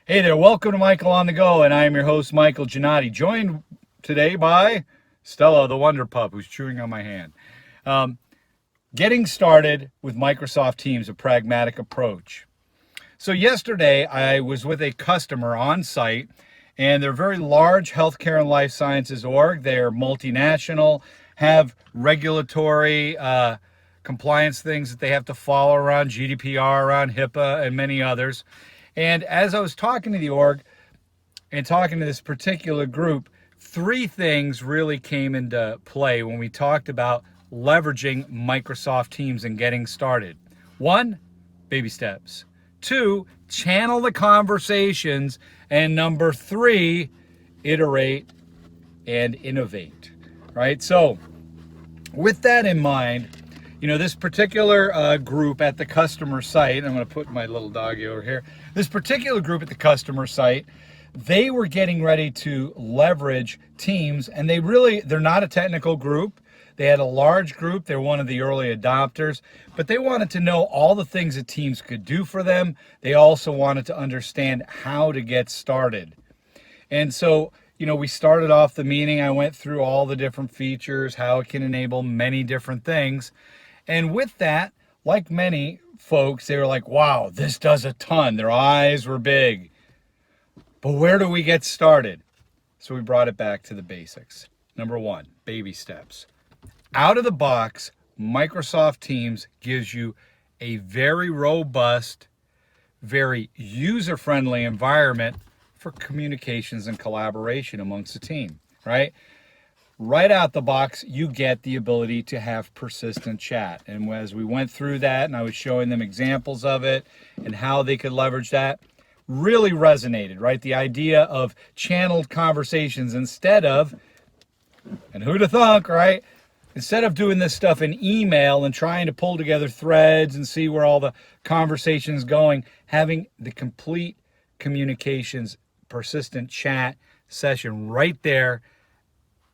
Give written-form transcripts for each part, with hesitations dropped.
Hey there, welcome to Michael on the Go, and I am your host, Michael Giannotti, joined today by Stella, the Wonder Pup, who's chewing on my hand. Um, Getting started with Microsoft Teams, a pragmatic approach. So yesterday, I was with a customer on site, and they're a very large healthcare and life sciences org. They're multinational, have regulatory compliance things that they have to follow around GDPR, around HIPAA, and many others. And as I was talking to the org and talking to this particular group, three things really came into play when we talked about leveraging Microsoft Teams and getting started. One, baby steps. Two, channel the conversations. And number three, iterate and innovate. Right? So, with that in mind, this particular group at the customer site, I'm going to put my little doggy over here. This particular group at the customer site, they were getting ready to leverage Teams, and they're not a technical group. They had a large group. They're one of the early adopters, but they wanted to know all the things that Teams could do for them. They also wanted to understand how to get started. And so, we started off the meeting. I went through all the different features, how it can enable many different things. And with that, like many folks, they were like, wow, this does a ton. Their eyes were big. But where do we get started? So we brought it back to the basics. Number one, baby steps. Out of the box, Microsoft Teams gives you a very robust, very user-friendly environment for communications and collaboration amongst the team, right? Right out the box, you get the ability to have persistent chat. And as we went through that and I was showing them examples of it and how they could leverage that, really resonated, right? The idea of channeled conversations instead of, and who'd have thunk, right? Instead of doing this stuff in email and trying to pull together threads and see where all the conversation's going, having the complete communications, persistent chat session right there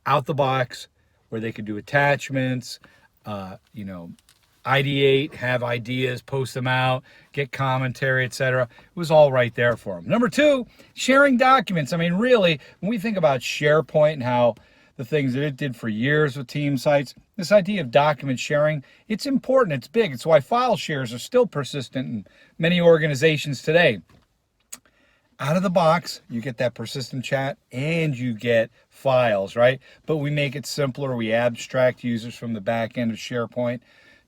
out the box where they could do attachments, ideate, have ideas, post them out, get commentary, etc. It was all right there for them. Number two, sharing documents. I mean, really, when we think about SharePoint and how the things that it did for years with team sites, this idea of document sharing, it's important, it's big. It's why file shares are still persistent in many organizations today. Out of the box, you get that persistent chat and you get files, right? But we make it simpler. We abstract users from the back end of SharePoint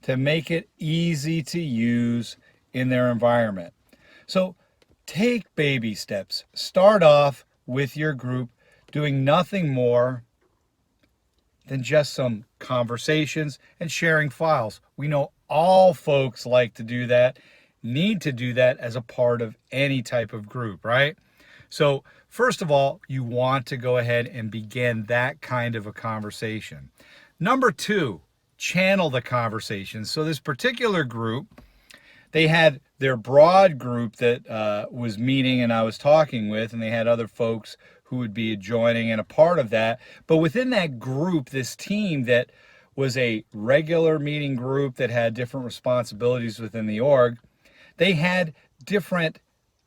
to make it easy to use in their environment. So take baby steps. Start off with your group doing nothing more than just some conversations and sharing files. We know all folks like to do that, need to do that as a part of any type of group, right? So first of all, you want to go ahead and begin that kind of a conversation. Number two, channel the conversation. So this particular group, they had their broad group that was meeting and I was talking with, and they had other folks who would be joining and a part of that. But within that group, this team that was a regular meeting group that had different responsibilities within the org, they had different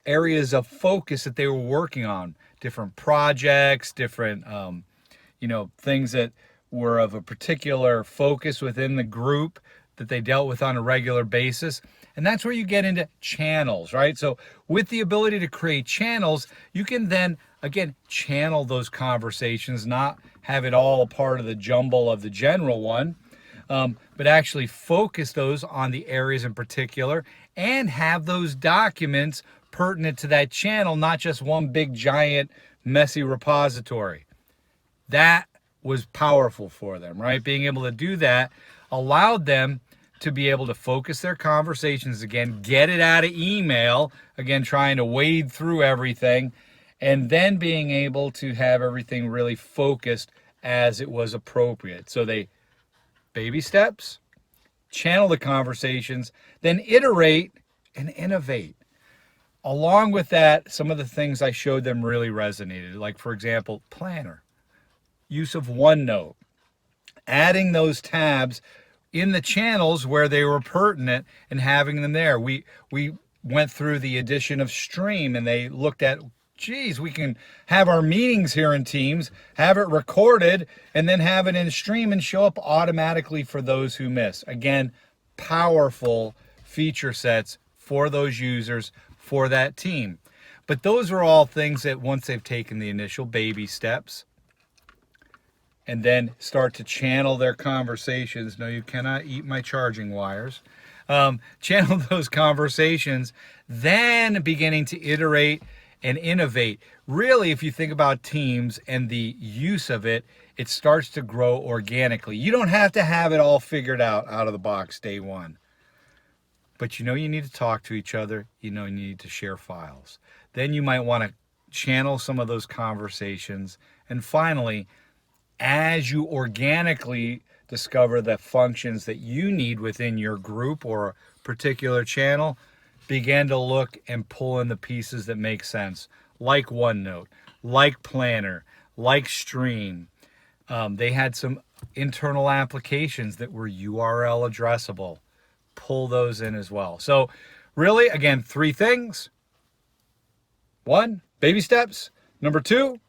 areas of focus that they were working on, different projects, different, things that were of a particular focus within the group that they dealt with on a regular basis. And that's where you get into channels, right? So with the ability to create channels, you can then, again, channel those conversations, not have it all a part of the jumble of the general one, but actually focus those on the areas in particular and have those documents pertinent to that channel, not just one big, giant, messy repository. That was powerful for them, right? Being able to do that allowed them to be able to focus their conversations again, get it out of email, again, trying to wade through everything, and then being able to have everything really focused as it was appropriate. So they baby steps, channel the conversations, then iterate and innovate. Along with that, some of the things I showed them really resonated. Like, for example, planner, use of OneNote, adding those tabs in the channels where they were pertinent and having them there. We went through the addition of Stream, and they looked at, geez, we can have our meetings here in Teams, have it recorded, and then have it in Stream and show up automatically for those who miss. Again, powerful feature sets for those users, for that team. But those are all things that once they've taken the initial baby steps and then start to channel their conversations. No, you cannot eat my charging wires. Channel those conversations, then beginning to iterate and innovate. Really, if you think about Teams and the use of it, it starts to grow organically. You don't have to have it all figured out of the box day one. But you know you need to talk to each other. You know you need to share files. Then you might want to channel some of those conversations. And finally, as you organically discover the functions that you need within your group or a particular channel, begin to look and pull in the pieces that make sense, like OneNote, like Planner, like Stream. They had some internal applications that were URL addressable. Pull those in as well. So really, again, 3 things. 1, baby steps. Number 2,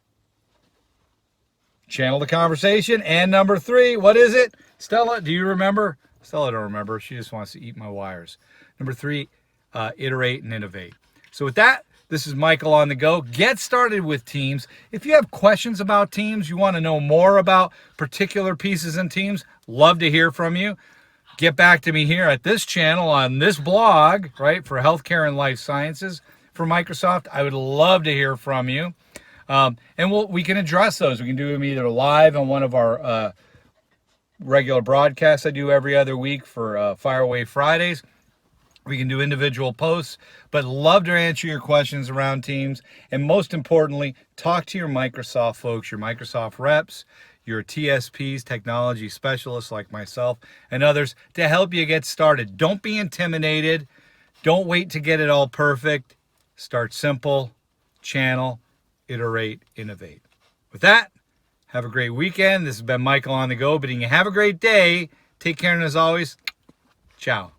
channel the conversation. And number 3, what is it? Stella, do you remember? Stella don't remember. She just wants to eat my wires. Number 3, iterate and innovate. So with that, this is Michael on the go. Get started with Teams. If you have questions about Teams, you want to know more about particular pieces in Teams, love to hear from you. Get back to me here at this channel on this blog, right, for healthcare and life sciences for Microsoft. I would love to hear from you. And we can address those. We can do them either live on one of our regular broadcasts I do every other week for Fire Away Fridays. We can do individual posts, but love to answer your questions around Teams. And most importantly, talk to your Microsoft folks, your Microsoft reps, your TSPs, technology specialists like myself and others to help you get started. Don't be intimidated. Don't wait to get it all perfect. Start simple, channel, iterate, innovate. With that, have a great weekend. This has been Michael on the go, bidding you have a great day. Take care, and as always, ciao.